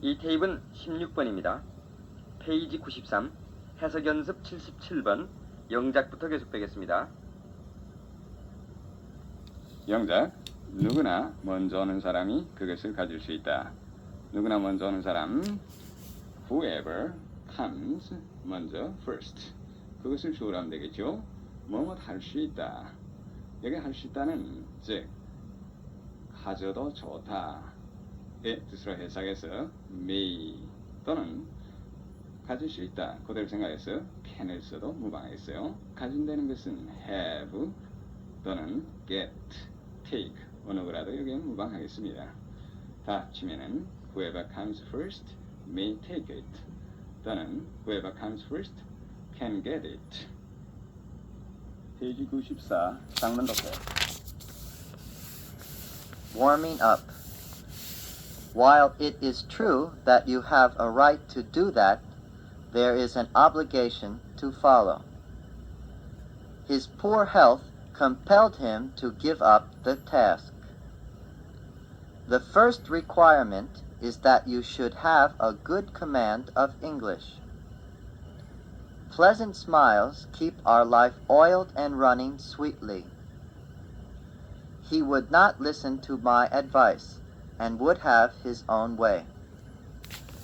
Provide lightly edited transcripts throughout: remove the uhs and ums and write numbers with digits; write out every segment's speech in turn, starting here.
이 테이프는 16번입니다. 페이지 93, 해석 연습 77번, 영작부터 계속되겠습니다. 영작, 누구나 먼저 오는 사람이 그것을 가질 수 있다. 누구나 먼저 오는 사람, whoever comes 먼저 first. 그것을 주어로 하면 되겠죠. 뭐뭐 할 수 있다. 여기 할 수 있다는 즉 가져도 좋다의 뜻으로 해석해서 may 또는 가질 수 있다. 그대로 생각해서 can을 써도 무방하겠어요. 가진다는 것은 have 또는 get, take 어느 거라도 여기는 무방하겠습니다. 다 합치면은 whoever comes first may take it 또는 whoever comes first can get it. 페이지 94 장문 독해. Warming up. While it is true that you have a right to do that, there is an obligation to follow. His poor health compelled him to give up the task. The first requirement is that you should have a good command of English. Pleasant smiles keep our life oiled and running sweetly. He would not listen to my advice and would have his own way.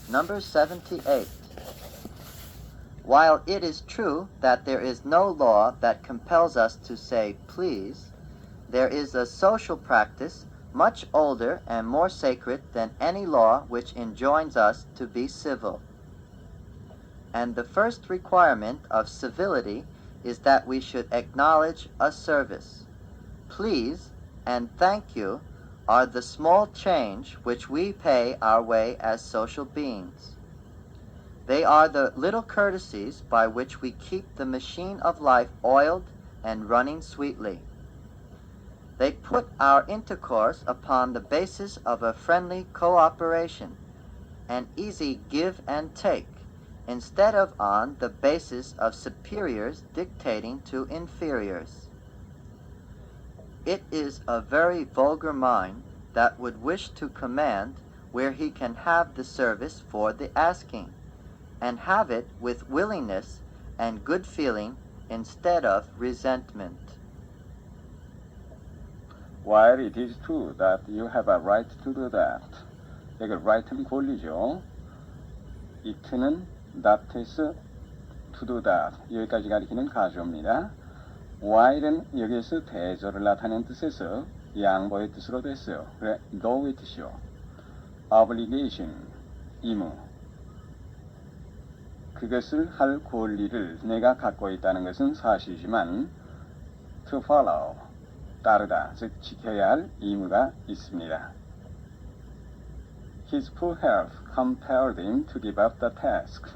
Number 78. While it is true that there is no law that compels us to say please, there is a social practice much older and more sacred than any law which enjoins us to be civil. And the first requirement of civility is that we should acknowledge a service. Please and thank you are the small change which we pay our way as social beings. They are the little courtesies by which we keep the machine of life oiled and running sweetly. They put our intercourse upon the basis of a friendly cooperation, an easy give and take, instead of on the basis of superiors dictating to inferiors. It is a very vulgar mind that would wish to command where he can have the service for the asking, and have it with willingness and good feeling instead of resentment. While it is true that you have a right to do that. 여기 right는 권리죠. it는 that에서 to do that 여기까지 가리키는 가주어입니다. while은 여기에서 대조를 나타내는 뜻에서 양보의 뜻으로 됐어요. 그래, no의 뜻이요. obligation, 의무. 그것을 할 권리를 내가 갖고 있다는 것은 사실이지만 to follow, 따르다, 즉 지켜야 할 의무가 있습니다. His poor health compelled him to give up the task.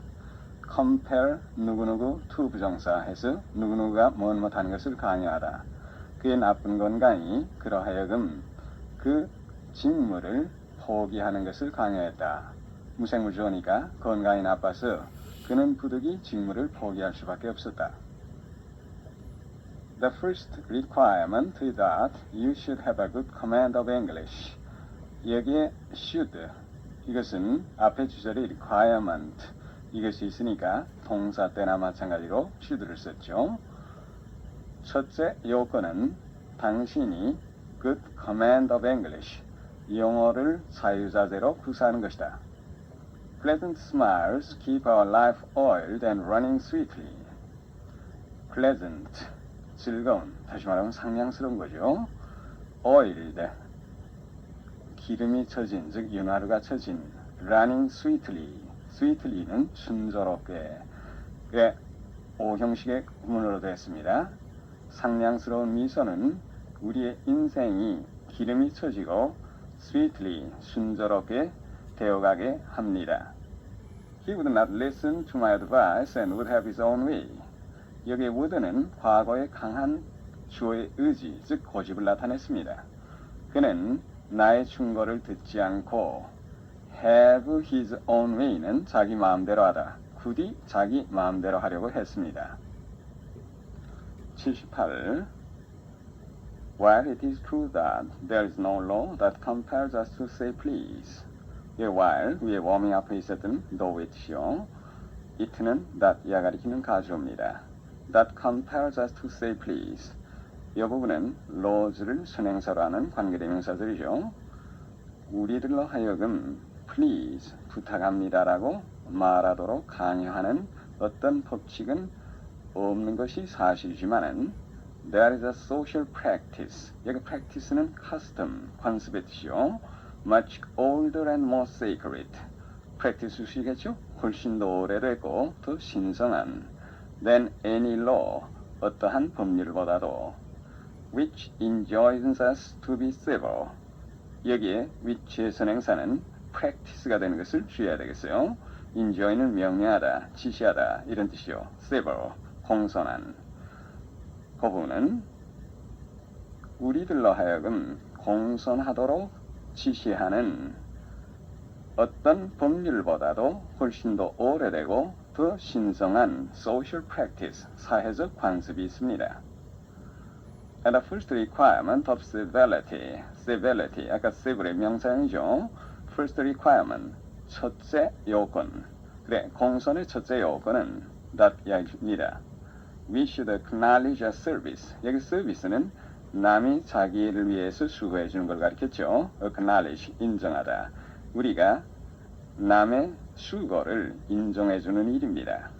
compel 누구누구 to 부정사 해서 누구누구가 무엇하는 것을 강요하다. 그의 나쁜 건강이 그러하여금 그 직무를 포기하는 것을 강요했다. 무생무주어니까 건강이 나빠서 그는 부득이 직무를 포기할 수밖에 없었다. The first requirement is that you should have a good command of English. 여기에 should 이것은 앞에 주절의 requirement 이것이 있으니까 동사 때나 마찬가지로 should를 썼죠. 첫째 요건은 당신이 good command of English 영어를 자유자재로 구사하는 것이다. Pleasant smiles keep our life oiled and running sweetly. Pleasant, 즐거운, 다시 말하면 상냥스러운 거죠. Oiled, 기름이 쳐진, 즉 윤활유가 쳐진. Running sweetly, sweetly는 순조롭게. 오형식의 구문으로 되었습니다. 상냥스러운 미소는 우리의 인생이 기름이 쳐지고 sweetly, 순조롭게 되어가게 합니다. He would not listen to my advice and would have his own way. 여기에 would는 과거의 강한 주어의 의지, 즉 고집을 나타냈습니다. 그는 나의 충고를 듣지 않고 have his own way는 자기 마음대로 하다. 부디 자기 마음대로 하려고 했습니다. 78. While it is true that there is no law that compels us to say please, while 위에 warming up에 있었던 though it이요. it는 that이야 가리키는 가주어입니다. that compels us to say please. 이 부분은 laws를 선행사로 하는 관계대명사들이죠. 우리들로 하여금 please 부탁합니다라고 말하도록 강요하는 어떤 법칙은 없는 것이 사실이지만은 there is a social practice. 여기 practice는 custom, 관습의 뜻이요. much older and more sacred. practice 수식이겠죠? 훨씬 더 오래되고 더 신성한 than any law. 어떠한 법률보다도 which enjoins us to be civil. 여기에 which의 선행사는 practice가 되는 것을 주의해야 되겠어요. enjoin은 명령하다, 지시하다 이런 뜻이요. civil, 공손한. 그 부분은 우리들로 하여금 공손하도록 지시하는 어떤 법률보다도 훨씬 더 오래되고 더 신성한 social practice, 사회적 관습이 있습니다. And the first requirement of civility, civility, 아까 civil의 명사형이죠. First requirement, 첫째 요건. 그래, 공손의 첫째 요건은 that입니다. We should acknowledge a service. 여기 service는 남이 자기를 위해서 수고해 주는 걸 가리켰죠. acknowledge, 인정하다. 우리가 남의 수고를 인정해 주는 일입니다.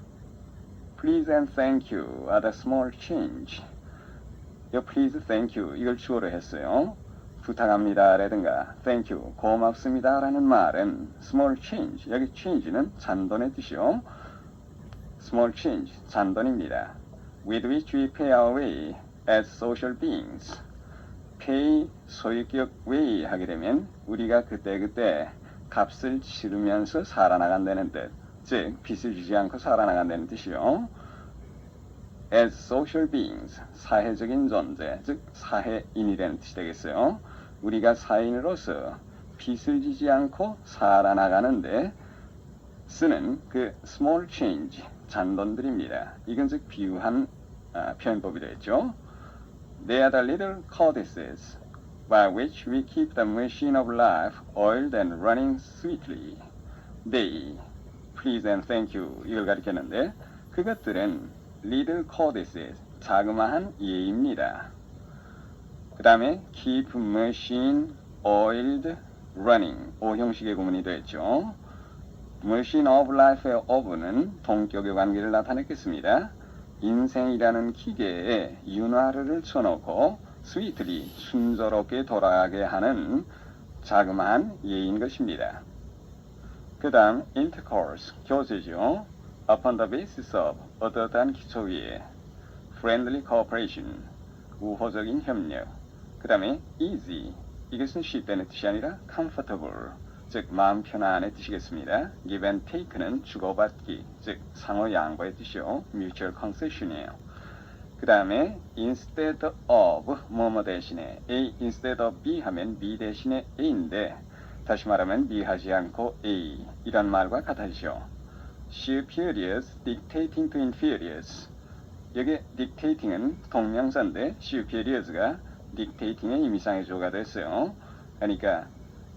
Please and thank you are the small change. 이 please, thank you 이걸 주어로 했어요. 부탁합니다 라든가 thank you, 고맙습니다 라는 말은 small change, 여기 change는 잔돈의 뜻이요. small change, 잔돈입니다. with which we pay our way as social beings. pay, 소유격 way 하게 되면 우리가 그때그때 값을 치르면서 살아나간다는 뜻, 즉 빚을 지지 않고 살아나간다는 뜻이요. as social beings, 사회적인 존재, 즉 사회인이라는 뜻이 되겠어요. 우리가 사회인으로서 빚을 지지 않고 살아나가는데 쓰는 그 small change, 잔돈들입니다. 이건 즉 비유한 표현법이 되겠죠. They are the little codices by which we keep the machine of life oiled and running sweetly. They, please and thank you 이걸 가리켰는데 그것들은 little codices, 자그마한 예입니다. 그 다음에 keep machine oiled running, 오형식의 구문이 되었죠. machine of life의 of는 동격의 관계를 나타냈겠습니다. 인생이라는 기계에 윤활유를 쳐놓고 sweetly, 순조롭게 돌아가게 하는 자그마한 예인 것입니다. 그 다음 intercourse, 교제죠. upon the basis of, 어떠한 기초 위에 friendly cooperation, 우호적인 협력. 그 다음에 easy, 이것은 쉽다는 뜻이 아니라 comfortable, 즉 마음 편안의 뜻이겠습니다. give and take는 주고받기, 즉 상호 양보의 뜻이요. mutual concession이에요. 그 다음에 instead of, 뭐뭐 대신에 A instead of B 하면 B 대신에 A인데 다시 말하면 B 하지 않고 A 이런 말과 같아지죠. superiors dictating to inferiors. 여기 dictating은 동명사인데 superiors가 dictating의 임의상의 주어가 됐어요. 그러니까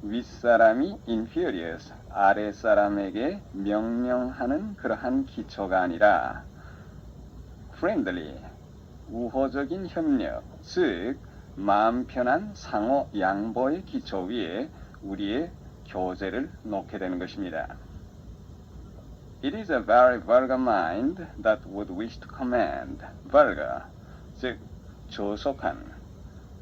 윗사람이 inferiors, 아랫사람에게 명령하는 그러한 기초가 아니라 friendly, 우호적인 협력, 즉 마음 편한 상호 양보의 기초 위에 우리의 교제를 놓게 되는 것입니다. It is a very vulgar mind that would wish to command. vulgar, 즉 조속한.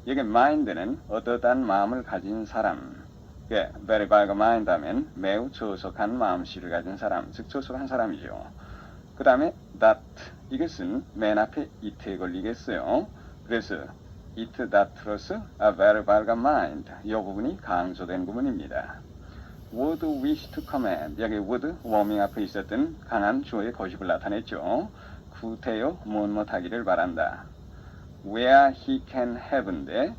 여기 mind는 어떠한 마음을 가진 사람. very vulgar mind 하면 매우 조속한 마음씨를 가진 사람, 즉 조속한 사람이죠. 그 다음에 that, 이것은 맨 앞에 it에 걸리겠어요. 그래서 it that로서 a very vulgar mind, 이 부분이 강조된 부분입니다. would wish to command, 여기 would, warming 앞에 있었던 강한 주어의 거십을 나타냈죠. 구태여 무엇하기를 바란다. where he can have인데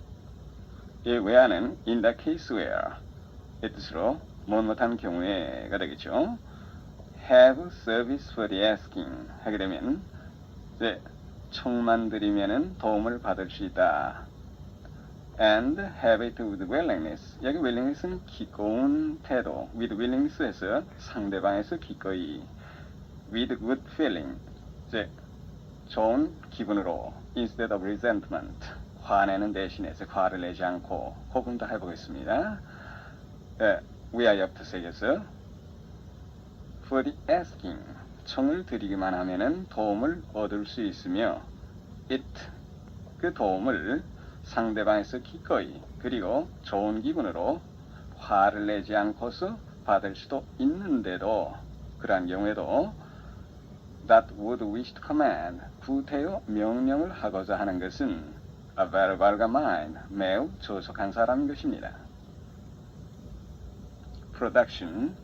이 where는 in the case where 이 뜻으로 무엇한 경우에가 되겠죠. have service for the asking 하게 되면 이제 청만 드리면은 도움을 받을 수 있다. and have it with willingness. 여기 willingness는 기꺼운 태도. with willingness에서 상대방에서 기꺼이. with good feeling. 즉 좋은 기분으로. instead of resentment. 화내는 대신에 화를 내지 않고. 그 부분 다 해보겠습니다. 위아래부터 새겨서 for the asking. 청을 드리기만 하면은 도움을 얻을 수 있으며 it. 그 도움을 상대방에서 기꺼이 그리고 좋은 기분으로 화를 내지 않고서 받을 수도 있는데도 그러한 경우에도 that would wish to command 구태여 명령을 하고자 하는 것은 a very vulgar mind 매우 조속한 사람인 것입니다. Production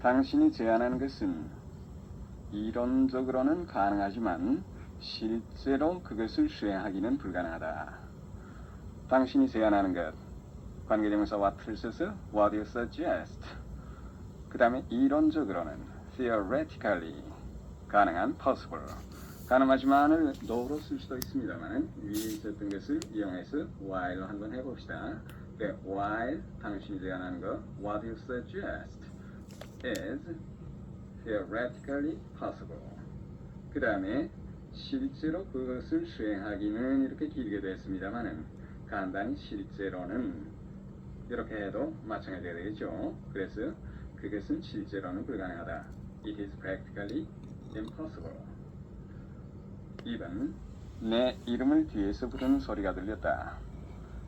당신이 제안하는 것은 이론적으로는 가능하지만 실제로 그것을 수행하기는 불가능하다. 당신이 제안하는 것, 관계대명사 what을 써서 what you suggest. 그 다음에 이론적으로는 theoretically 가능한 possible. 가능하지만을 no로 쓸 수도 있습니다만 위에 있었던 것을 이용해서 while 한번 해봅시다. 네, while 당신이 제안하는 것 what you suggest is theoretically possible. 그 다음에 실제로 그것을 수행하기는 이렇게 길게 됐습니다만은 간단히 실제로는 이렇게 해도 마찬가지가 되겠죠. 그래서 그것은 실제로는 불가능하다. It is practically impossible. 2번 내 이름을 뒤에서 부르는 소리가 들렸다.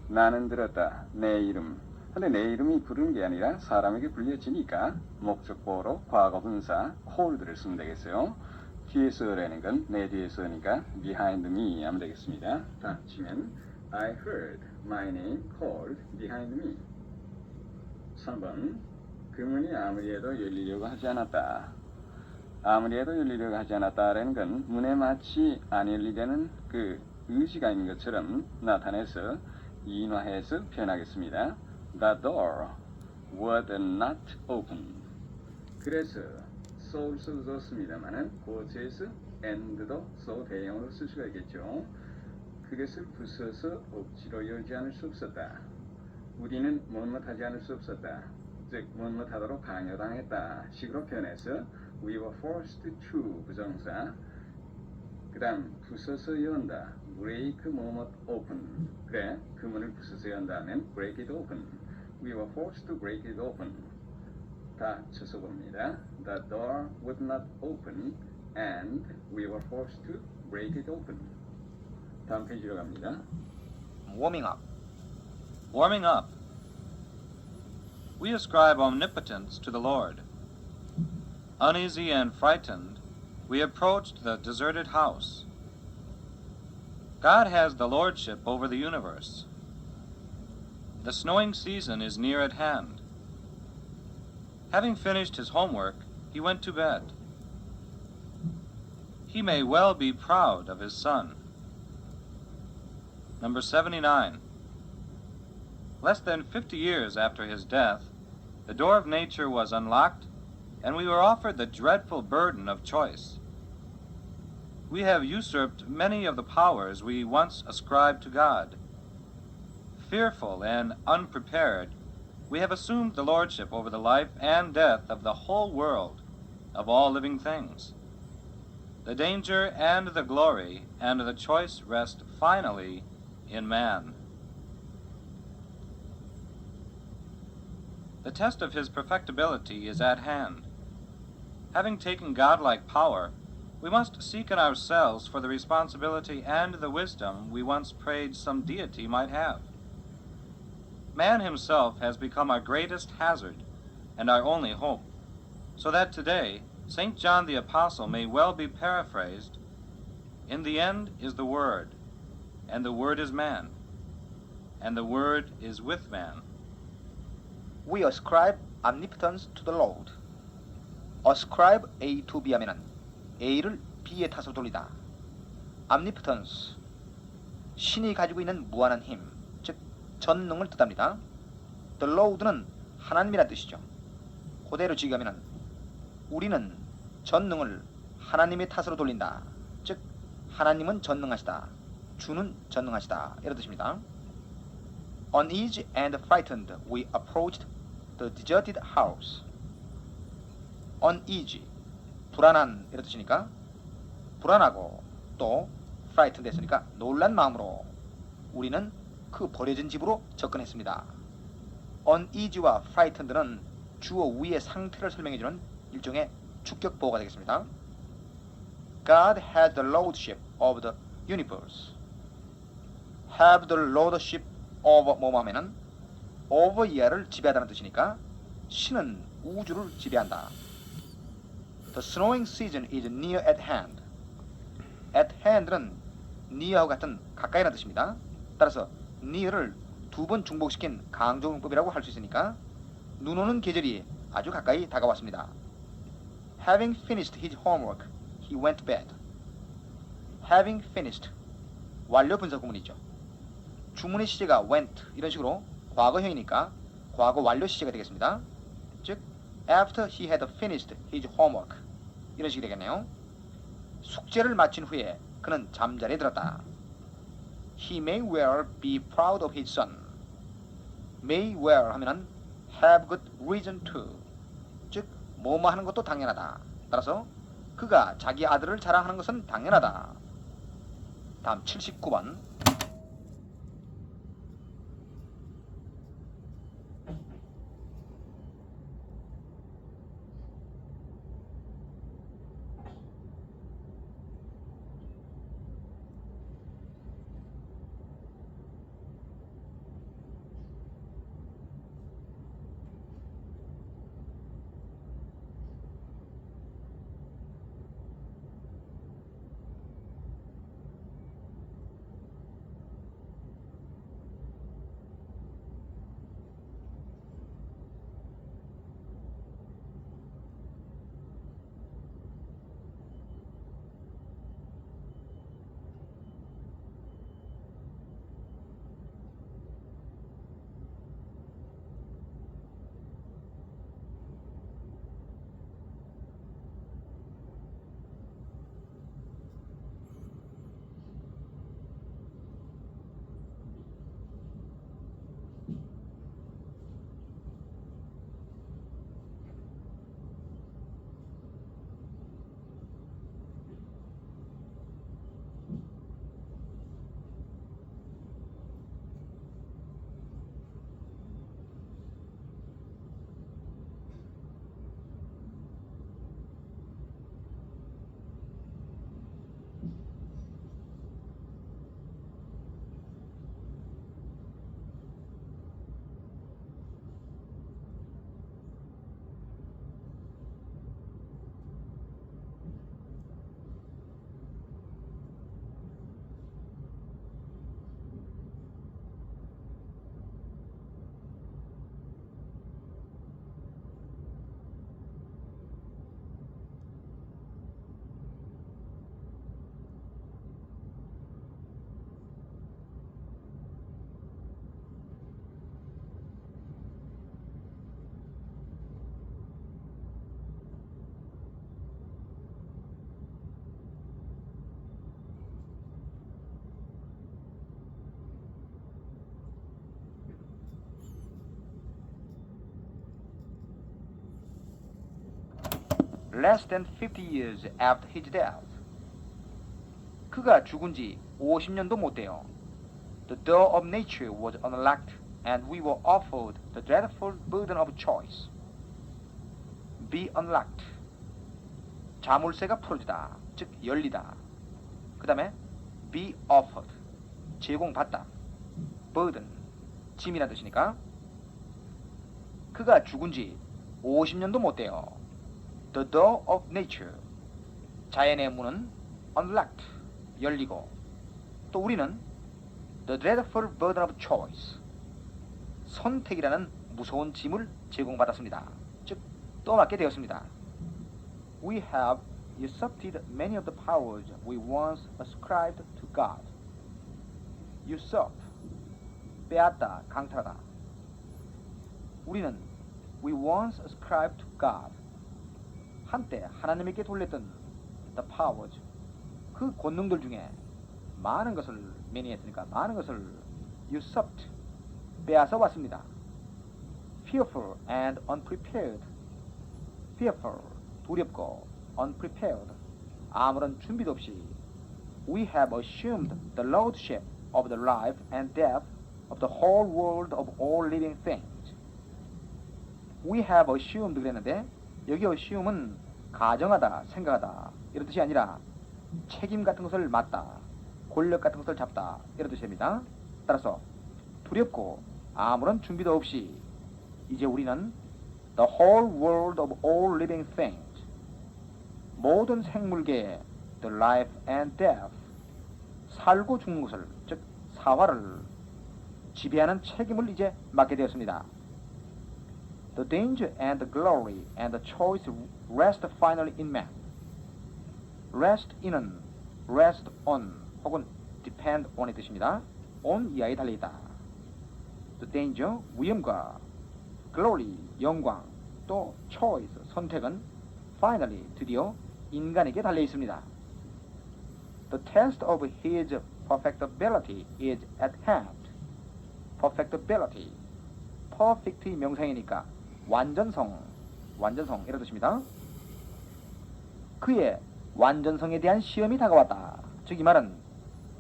나는 들었다. 내 이름. 근데 내 이름이 부르는 게 아니라 사람에게 불려지니까 목적보호로 과거분사 called를 쓰면 되겠어요. 뒤에서라는 건 내 뒤에서니까 behind me 하면 되겠습니다. 다 치면 I heard my name called behind me. 3번 그 문이 아무리 해도 열리려고 하지 않았다. 아무리 해도 열리려고 하지 않았다라는 건 문에 마치 안 열리려는 그 의지가 있는 것처럼 나타내서 인화해서 표현하겠습니다. The door would not open. 그래서 so를 써도 좋습니다만은 고체에서 and도 so 대형으로 쓸 수가 있겠죠. 그것을 부숴서 억지로 열지 않을 수 없었다. 우리는 못하지 않을 수 없었다. 즉 못하도록 강요당했다 식으로 표현해서 we were forced to 부정사. 그 다음 부숴서 연다 break 뭐뭐 open. 그래 그 문을 부숴서 연다면 break it open. We were forced to break it open. 다 쳐서 봅니다. The door would not open and we were forced to break it open. 다음 페이지로 갑니다. Warming up. Warming up. We ascribe omnipotence to the Lord. Uneasy and frightened, we approached the deserted house. God has the lordship over the universe. The snowing season is near at hand. Having finished his homework, he went to bed. He may well be proud of his son. Number 79. Less than 50 years after his death, the door of nature was unlocked, and we were offered the dreadful burden of choice. We have usurped many of the powers we once ascribed to God. Fearful and unprepared, we have assumed the lordship over the life and death of the whole world, of all living things. The danger and the glory and the choice rest finally in man. The test of his perfectibility is at hand. Having taken godlike power, we must seek in ourselves for the responsibility and the wisdom we once prayed some deity might have. Man himself has become our greatest hazard and our only hope, so that today St. John the Apostle may well be paraphrased, "In the end is the Word, and the Word is man, and the Word is with man." We ascribe omnipotence to the Lord. ascribe A to B 하면은 A를 B의 탓으로 돌리다. omnipotence, 신이 가지고 있는 무한한 힘, 즉 전능을 뜻합니다. The Lord는 하나님이란 뜻이죠. 그대로 지기하면은 우리는 전능을 하나님의 탓으로 돌린다. 즉 하나님은 전능하시다. 주는 전능하시다. 이런 뜻입니다. Uneasy and frightened, we approached the deserted house. Uneasy, 불안한 이런 뜻이니까 불안하고 또 frightened 했으니까 놀란 마음으로 우리는 그 버려진 집으로 접근했습니다. Uneasy와 frightened는 주어 위의 상태를 설명해주는 일종의 축격보호가 되겠습니다. God has the lordship of the universe. Have the lordship of 뭐 하면은 over 이하를 지배하다는 뜻이니까 신은 우주를 지배한다. The snowing season is near at hand. At hand는 near하고 같은 가까이라는 뜻입니다. 따라서 near를 두 번 중복시킨 강조문법이라고 할 수 있으니까 눈 오는 계절이 아주 가까이 다가왔습니다. Having finished his homework, he went to bed. Having finished 완료 분사 구문이죠. 주문의 시제가 went 이런 식으로 과거형이니까 과거 완료 시제가 되겠습니다. 즉 after he had finished his homework 이런 식이 되겠네요. 숙제를 마친 후에 그는 잠자리에 들었다. He may well be proud of his son. may well 하면은 have good reason to. 즉 뭐뭐 하는 것도 당연하다. 따라서 그가 자기 아들을 자랑하는 것은 당연하다. 다음 79번. Less than 50 years after his death. 그가 죽은 지 50년도 못 돼요. The door of nature was unlocked and we were offered the dreadful burden of choice. Be unlocked. 자물쇠가 풀어지다. 즉 열리다. 그 다음에 be offered. 제공받다. burden. 짐이라는 뜻이니까. 그가 죽은 지 50년도 못 돼요. The door of nature. 자연의 문은 unlocked. 열리고. 또 우리는 the dreadful burden of choice. 선택이라는 무서운 짐을 제공받았습니다. 즉, 떠맡게 되었습니다. We have usurped many of the powers we once ascribed to God. usurp. 빼앗다, 강탈하다. 우리는 we once ascribed to God. 한때 하나님에게 돌렸던 the powers. 그 권능들 중에 많은 것을 매니했으니까 많은 것을 usurped. 빼앗아 왔습니다. Fearful and unprepared. Fearful. 두렵고 unprepared. 아무런 준비도 없이 we have assumed the lordship of the life and death of the whole world of all living things. We have assumed 그랬는데 여기 assume은 가정하다, 생각하다 이런 뜻이 아니라 책임 같은 것을 맡다, 권력 같은 것을 잡다 이런 뜻입니다. 따라서 두렵고 아무런 준비도 없이 이제 우리는 the whole world of all living things 모든 생물계의 the life and death 살고 죽는 것을 즉 사화를 지배하는 책임을 이제 맡게 되었습니다. The danger and the glory and the choice rest finally in man. rest in은 rest on 혹은 depend on의 뜻입니다. on 이하에 달려있다. The danger, 위험과 glory, 영광, 또 choice, 선택은 finally, 드디어 인간에게 달려있습니다. The test of his perfectibility is at hand. perfectibility, perfect의 명사이니까 완전성 이런 뜻입니다. 그의 완전성에 대한 시험이 다가왔다. 즉 이 말은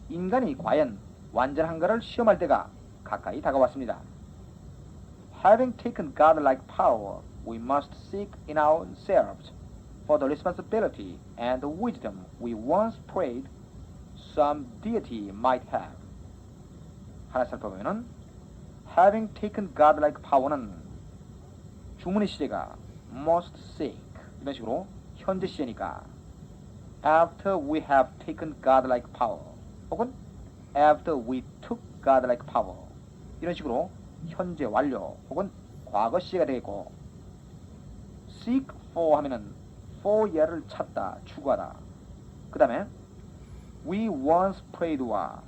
인간이 과연 완전한가를 시험할 때가 가까이 다가왔습니다. Having taken God-like power, we must seek in ourselves for the responsibility and the wisdom we once prayed some deity might have. 하나 살펴보면은 Having taken God-like power는 주문의 시제가 must seek 이런 식으로 현재 시제니까 after we have taken God-like power 혹은 after we took God-like power 이런 식으로 현재 완료 혹은 과거 시제가 되겠고 seek for 하면은 for 예를 찾다 추구하다 그 다음에 we once prayed와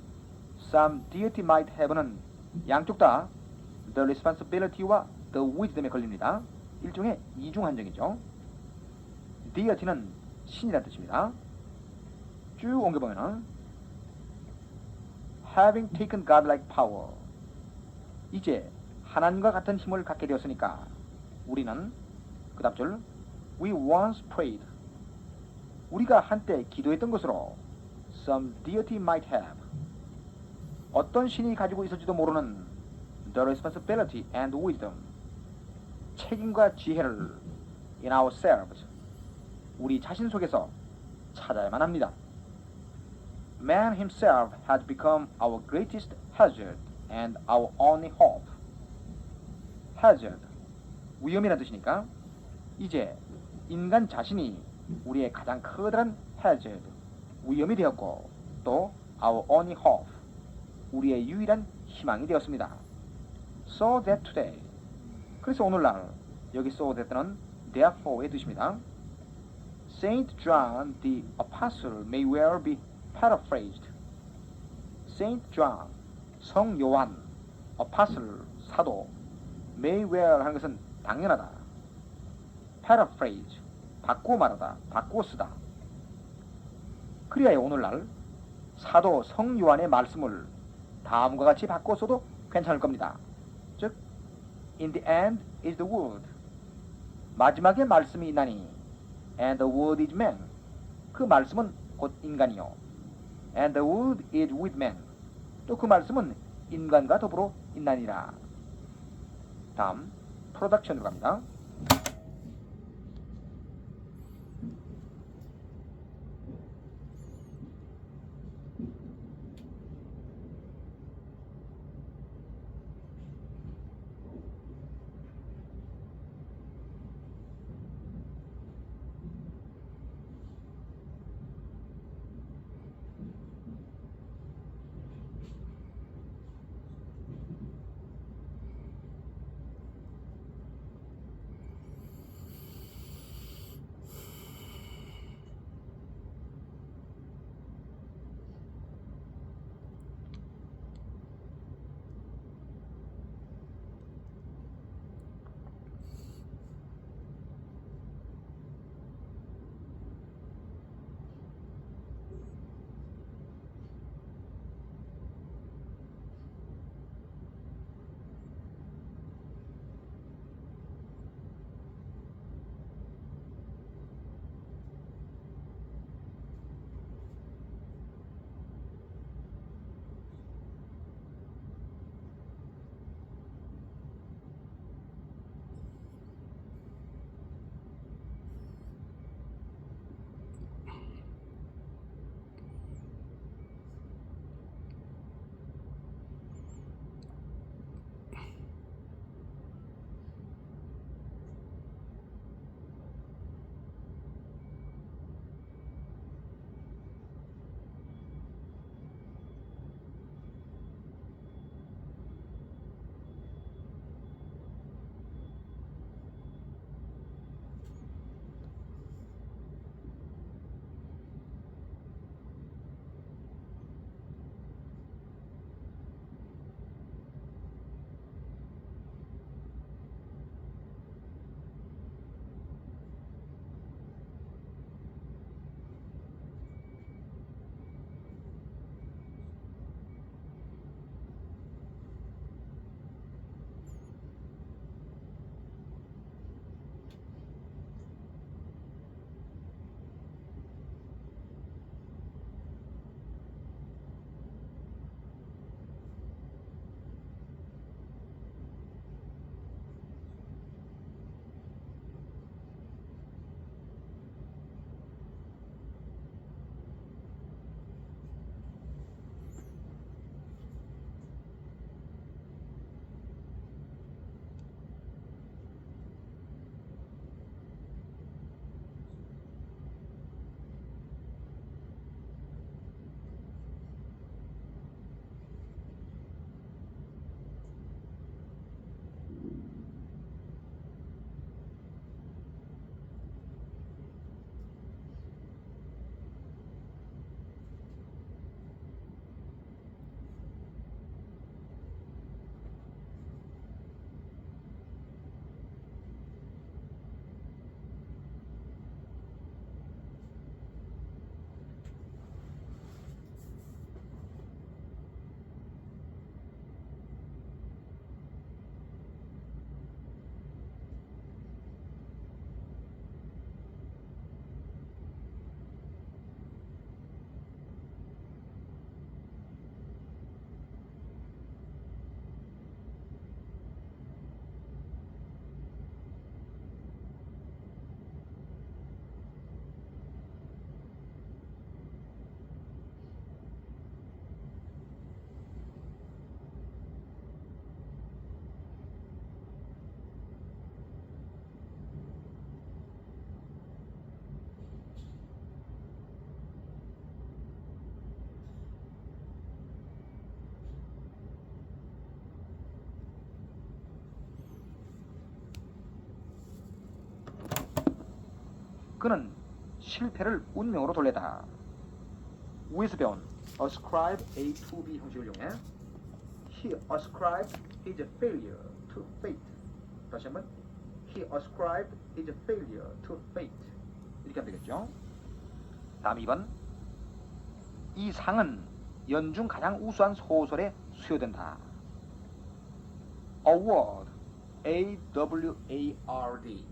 some deity might have는 양쪽 다 the responsibility와 the wisdom에 걸립니다. 일종의 이중 한정이죠. deity는 신이라는 뜻입니다. 쭉 옮겨보면 having taken God-like power 이제 하나님과 같은 힘을 갖게 되었으니까 우리는 그 다음 줄 we once prayed 우리가 한때 기도했던 것으로 some deity might have 어떤 신이 가지고 있을지도 모르는 the responsibility and wisdom 책임과 지혜를 in ourselves 우리 자신 속에서 찾아야만 합니다. Man himself has become our greatest hazard and our only hope. hazard 위험이라는 뜻이니까 이제 인간 자신이 우리의 가장 커다란 hazard 위험이 되었고 또 our only hope 우리의 유일한 희망이 되었습니다. So that today 그래서 오늘날 여기 so that는 therefore의 뜻입니다. Saint John the Apostle may well be paraphrased. Saint John 성 요한 Apostle 사도 may well 하는 것은 당연하다. paraphrase 바꾸어 말하다 바꾸어 쓰다. 그리하여 오늘날 사도 성 요한의 말씀을 다음과 같이 바꾸어 써도 괜찮을 겁니다. 즉 In the end is the word 마지막에 말씀이 있나니 And the word is man 그 말씀은 곧 인간이요 And the word is with man 또 그 말씀은 인간과 더불어 있나니라. 다음 프로덕션으로 갑니다. 그는 실패를 운명으로 돌렸다. 위에서 배운 ascribe A to B 형식을 이용해 He ascribed his failure to fate. 다시 한번 He ascribed his failure to fate. 이렇게 하면 되겠죠. 다음 2번. 이 상은 연중 가장 우수한 소설에 수여된다. award A-W-A-R-D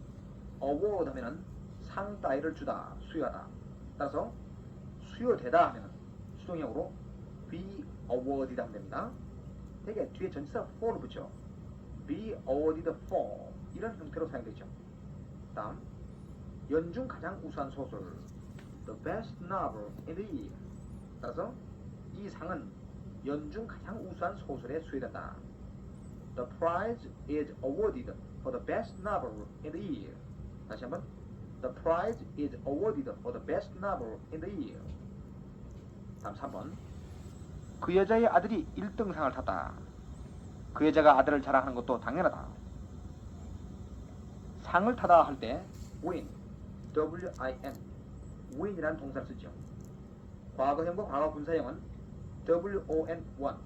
award 하면은 상 따위를 주다, 수여하다. 따라서 수여되다 하면은 수동형으로 be awarded 하면 됩니다. 되게 뒤에 전치사 for를 붙여 be awarded for 이런 형태로 사용되죠. 다음 연중 가장 우수한 소설 the best novel in the year. 따라서 이 상은 연중 가장 우수한 소설에 수여된다. The prize is awarded for the best novel in the year. 다시 한번 The prize is awarded for the best novel in the year. 다음 3번. 그 여자의 아들이 1등상을 탔다. 그 여자가 아들을 자랑하는 것도 당연하다. 상을 타다 할 때 win, W-I-N, win이라는 동사를 쓰죠. 과거형과 과거 분사형은 W-O-N, won,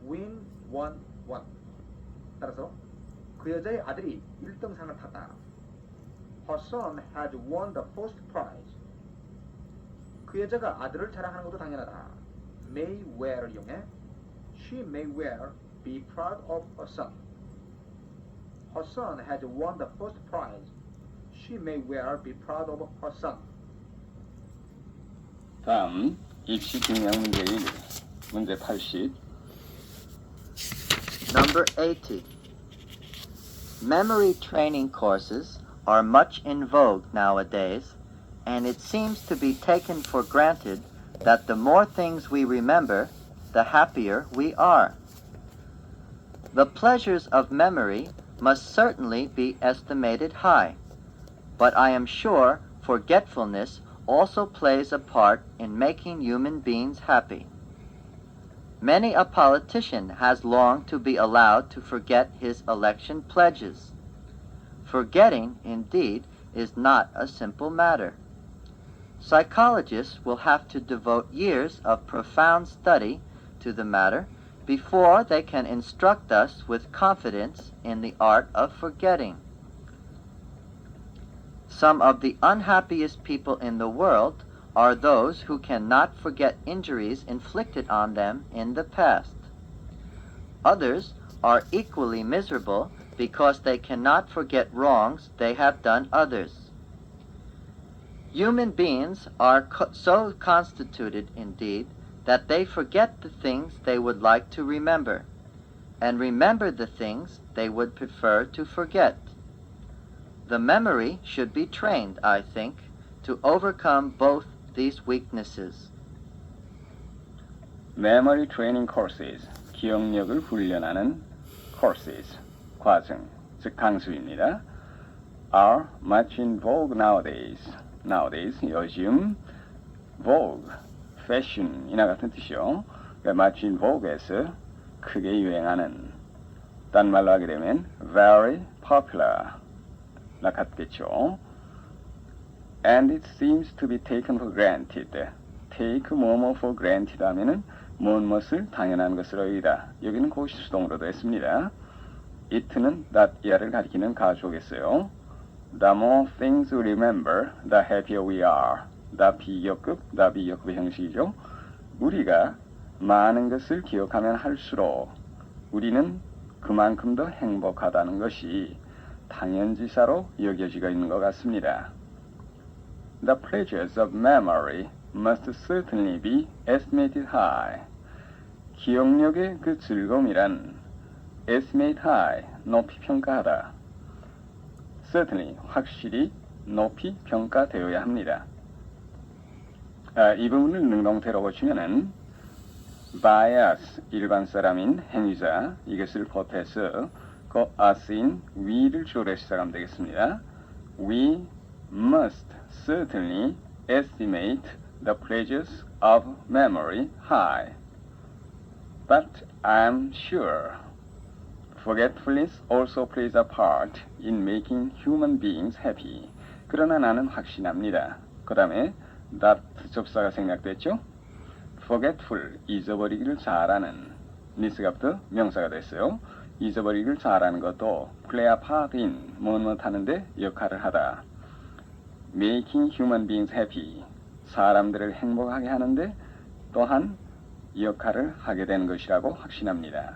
win, won, won. 따라서 그 여자의 아들이 1등상을 탔다. Her son has won the first prize. 그 여자가 아들을 자랑하는 것도 당연하다. May wear을 이용해 She may well be proud of her son. Her son has won the first prize. She may well be proud of her son. 다음 입시 증명 문제 1 문제 80 Number 80. Memory training courses are much in vogue nowadays, and it seems to be taken for granted that the more things we remember, the happier we are. The pleasures of memory must certainly be estimated high, but I am sure forgetfulness also plays a part in making human beings happy. Many a politician has longed to be allowed to forget his election pledges. Forgetting, indeed, is not a simple matter. Psychologists will have to devote years of profound study to the matter before they can instruct us with confidence in the art of forgetting. Some of the unhappiest people in the world are those who cannot forget injuries inflicted on them in the past. Others are equally miserable because they cannot forget wrongs they have done others. Human beings are so constituted, indeed, that they forget the things they would like to remember, and remember the things they would prefer to forget. The memory should be trained, I think, to overcome both these weaknesses. Memory training courses, 기억력을 훈련하는 courses, 과정, 즉 강수입니다. are much in vogue nowadays. Nowadays, 요즘, vogue, fashion이나 같은 뜻이요. much in vogue에서 크게 유행하는, 딴 말로 하게 되면 very popular 나 같겠죠. And it seems to be taken for granted. take 뭐뭐 for granted 하면은 무엇을 당연한 것으로 여기다. 여기는 고실수동으로도 했습니다. it는 that 이하를 가리키는 가주어겠어요. The more things we remember, the happier we are. the 비교급, the 비교급의 형식이죠. 우리가 많은 것을 기억하면 할수록 우리는 그만큼 더 행복하다는 것이 당연지사로 여겨지고 있는 것 같습니다. The pleasures of memory must certainly be estimated high. 기억력의 그 즐거움이란 estimate high, 높이 평가하다. certainly, 확실히 높이 평가되어야 합니다. 이 부분을 능동태로 보시면은 bias, 일반 사람인 행위자, 이것을 보태서 그 us인 we를 주어로 시작하면 되겠습니다. We must certainly estimate the pleasures of memory high. But I'm sure forgetfulness also plays a part in making human beings happy. 그러나 나는 확신합니다. 그 다음에 that 접사가 생략됐죠. forgetful, 잊어버리기를 잘하는. this가 붙어 명사가 됐어요. 잊어버리기를 잘하는 것도 play a part in, 무엇 하는데 역할을 하다. making human beings happy, 사람들을 행복하게 하는데 또한 역할을 하게 되는 것이라고 확신합니다.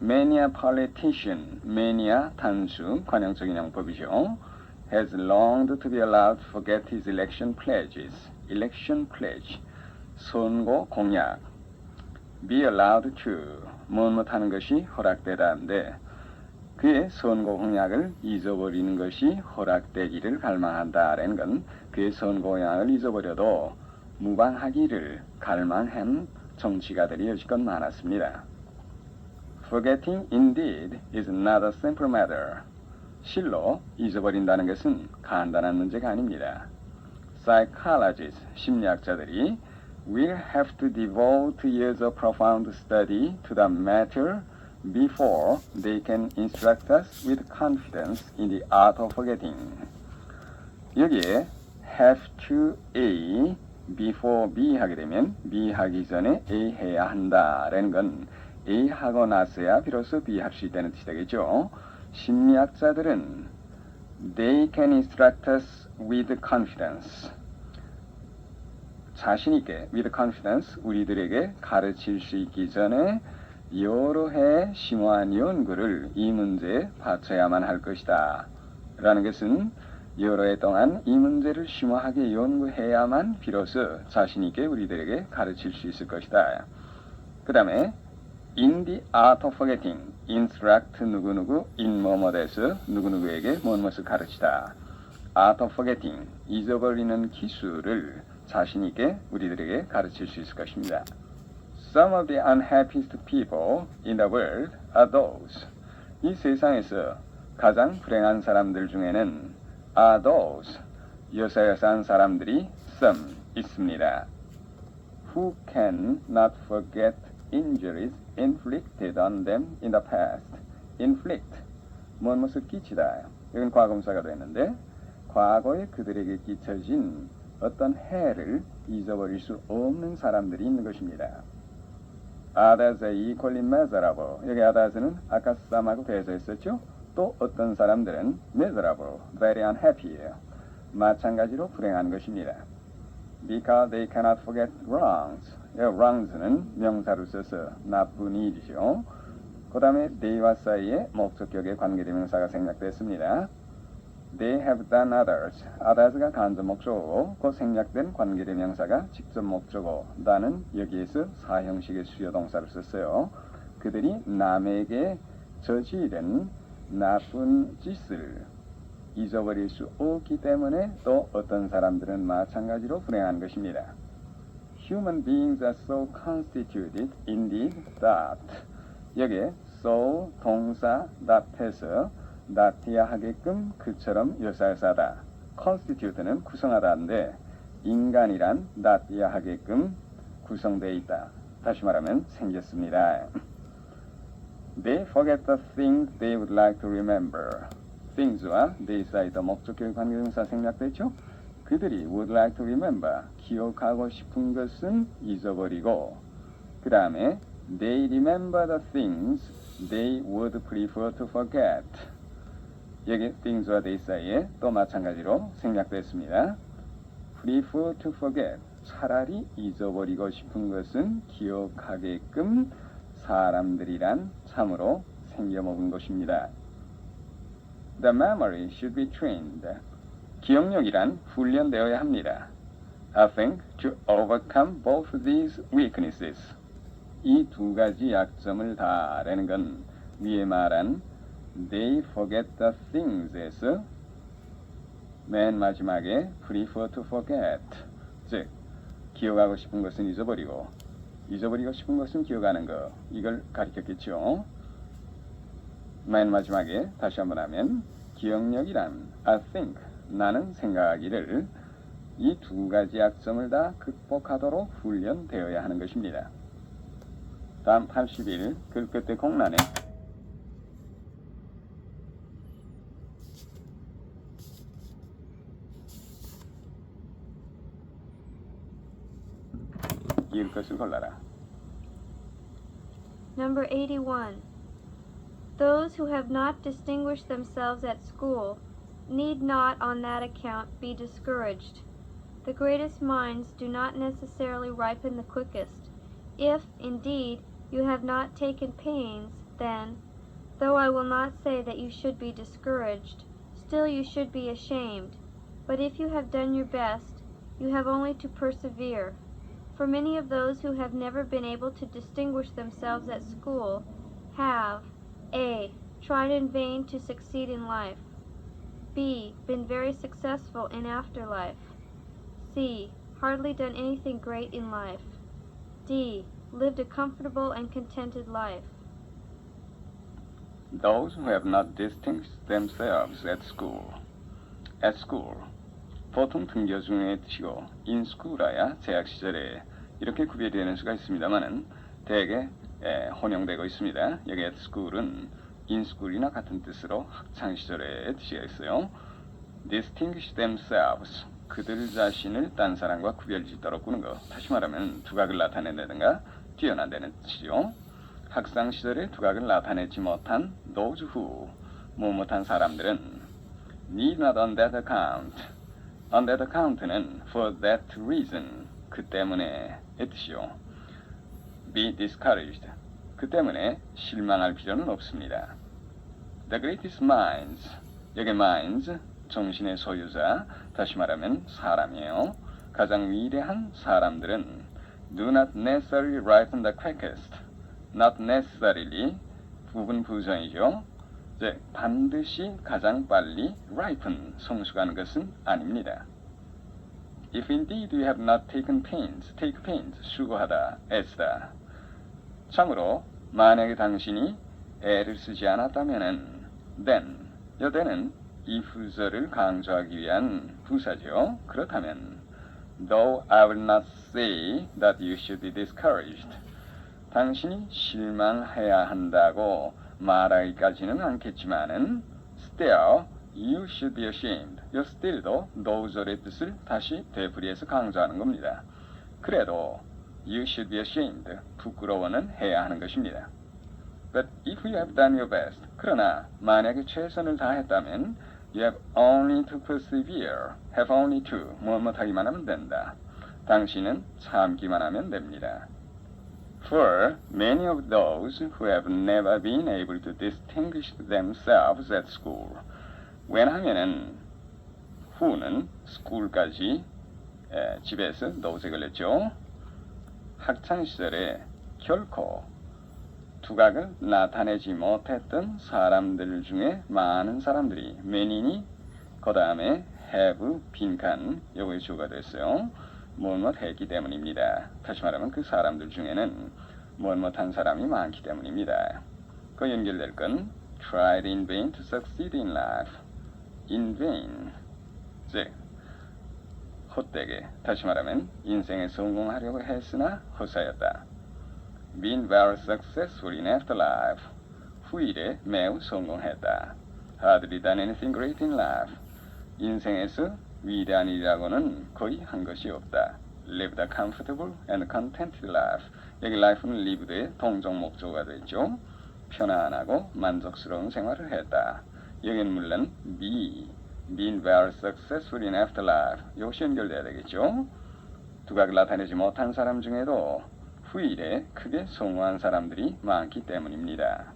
Many a politician, many 단수, 관용적 인용법이죠. has longed to be allowed to forget his election pledges. election pledge, 선거 공약. be allowed to, 무엇 하는 것이 허락되다는데 그의 선거 공약을 잊어버리는 것이 허락되기를 갈망한다라는 건 그의 선거 공약을 잊어버려도 무방하기를 갈망한 정치가들이 여지껏 많았습니다. Forgetting indeed is not a simple matter. 실로 잊어버린다는 것은 간단한 문제가 아닙니다. Psychologists, 심리학자들이 will have to devote years of profound study to the matter before they can instruct us with confidence in the art of forgetting. 여기에 have to A, before B 하게 되면 B 하기 전에 A 해야 한다라는 건 A 하고 나서야 비로소 B 할 수 있다는 뜻이 되겠죠. 심리학자들은 they can instruct us with confidence. 자신 있게 with confidence 우리들에게 가르칠 수 있기 전에 여러 해 심오한 연구를 이 문제에 바쳐야만 할 것이다. 라는 것은 여러 해 동안 이 문제를 심오하게 연구해야만 비로소 자신 있게 우리들에게 가르칠 수 있을 것이다. 그 다음에 in the art of forgetting, instruct 누구누구, in 뭐뭐에서 누구누구에게 무엇을 가르치다. art of forgetting, 잊어버리는 기술을 자신 있게 우리들에게 가르칠 수 있을 것입니다. Some of the unhappiest people in the world are those. 이 세상에서 가장 불행한 사람들 중에는 are those. 여사여사한 사람들이 some 있습니다. Who can not forget injuries inflicted on them in the past. inflict, 무엇을 끼치다. 이건 과거분사가 되는데 과거에 그들에게 끼쳐진 어떤 해를 잊어버릴 수 없는 사람들이 있는 것입니다. Others are equally miserable. 여기 others는 아까 썸하고 대조했었죠. 또 어떤 사람들은 miserable, very unhappy예요. 마찬가지로 불행한 것입니다. Because they cannot forget wrongs. wrongs는 명사로 써서 나쁜 일이죠. 그 다음에 they와 사이에 목적격의 관계대명사가 생략됐습니다. They have done others. others가 간접 목적어고 그 생략된 관계대명사가 직접 목적어. 나는 여기에서 사형식의 수요동사를 썼어요. 그들이 남에게 저지른 나쁜 짓을 잊어버릴 수 없기 때문에 또 어떤 사람들은 마찬가지로 불행한 것입니다. Human beings are so constituted indeed that 여기에 so 동사 that에서 that이야 하게끔 그처럼 여사여사다. constitute는 구성하다인데 인간이란 that이야 하게끔 구성되어 있다. 다시 말하면 생겼습니다. They forget the things they would like to remember. things와 they 사이의 목적격 관계동사 생략됐죠? 그들이 would like to remember, 기억하고 싶은 것은 잊어버리고 그 다음에 they remember the things they would prefer to forget. 여기 things와 they 사이에 또 마찬가지로 생략됐습니다. prefer to forget, 차라리 잊어버리고 싶은 것은 기억하게끔 사람들이란 참으로 생겨먹은 것입니다. The memory should be trained. 기억력이란 훈련되어야 합니다. I think to overcome both these weaknesses. 이 두 가지 약점을 다라는 건 위에 말한 they forget the things에서 맨 마지막에 prefer to forget. 즉 기억하고 싶은 것은 잊어버리고 잊어버리고 싶은 것은 기억하는 것. 이걸 가리켰겠죠. 맨 마지막에 다시 한번 하면 기억력이란 I think, 나는 생각하기를 이 두 가지 약점을 다 극복하도록 훈련되어야 하는 것입니다. 다음 81, 글 끝에 공란에 이을 것을 골라라. Number 81. Those who have not distinguished themselves at school need not on that account be discouraged. The greatest minds do not necessarily ripen the quickest. If, indeed, you have not taken pains, then, though I will not say that you should be discouraged, still you should be ashamed. But if you have done your best, you have only to persevere. For many of those who have never been able to distinguish themselves at school have A. Tried in vain to succeed in life. B. Been very successful in afterlife. C. Hardly done anything great in life. D. Lived a comfortable and contented life. Those who have not distinguished themselves at school. At school. 보통 등교 중에 뜻이고 in school아야 재학 시절에 이렇게 구별이 되는 수가 있습니다만은 대개 혼용되고 있습니다. 여기 at school은 in school이나 같은 뜻으로 학창 시절의 뜻이 있어요. distinguish themselves. 그들 자신을 딴 사람과 구별짓도록 꾸는 것. 다시 말하면 두각을 나타낸다든가 뛰어난다는 뜻이죠. 학창 시절에 두각을 나타내지 못한 those who 못한 사람들은 need not on that account. on that account는 for that reason. 그 때문에의 뜻이요. be discouraged. 그 때문에 실망할 필요는 없습니다. The greatest minds. 여기 minds 정신의 소유자, 다시 말하면 사람이에요. 가장 위대한 사람들은 do not necessarily ripen the quickest. Not necessarily 부분 부정이죠. 즉 반드시 가장 빨리 ripen 성숙하는 것은 아닙니다. If indeed you have not taken pains, take pains 수고하다, 애쓰다. 참으로 만약에 당신이 애를 쓰지 않았다면은 then 여대는 이 후절을 강조하기 위한 부사죠. 그렇다면 though I will not say that you should be discouraged. 당신이 실망해야 한다고 말하기까지는 않겠지만은 still you should be ashamed. 이 still도 노절의 뜻을 다시 되풀이해서 강조하는 겁니다. 그래도 you should be ashamed. 부끄러워는 해야 하는 것입니다. But if you have done your best. 그러나 만약에 최선을 다했다면 you have only to persevere. have only to. 무엇하기만 하면 된다. 당신은 참기만 하면 됩니다. For many of those who have never been able to distinguish themselves at school. 왜냐하면은 who는 school까지 집에서 노세 걸렸죠. 학창 시절에 결코 두각을 나타내지 못했던 사람들 중에 많은 사람들이 many니 그 다음에 have 빈칸 요거의 주어가 됐어요. 무엇 했기 때문입니다. 다시 말하면 그 사람들 중에는 무엇한 사람이 많기 때문입니다. 그 연결될 건 tried in vain to succeed in life. in vain 즉 헛되게 다시 말하면 인생에 성공하려고 했으나 헛사였다. been very successful in afterlife. 후일에 매우 성공했다. hardly done anything great in life. 인생에서 위대한 일이라고는 거의 한 것이 없다. lived a comfortable and contented life. 여기 life는 lived의 동종 목적어가 되죠. 편안하고 만족스러운 생활을 했다. 여기는 물론 been very successful in afterlife. 이것이 연결돼야 되겠죠. 두각을 나타내지 못한 사람 중에도 후일에 크게 성공한 사람들이 많기 때문입니다.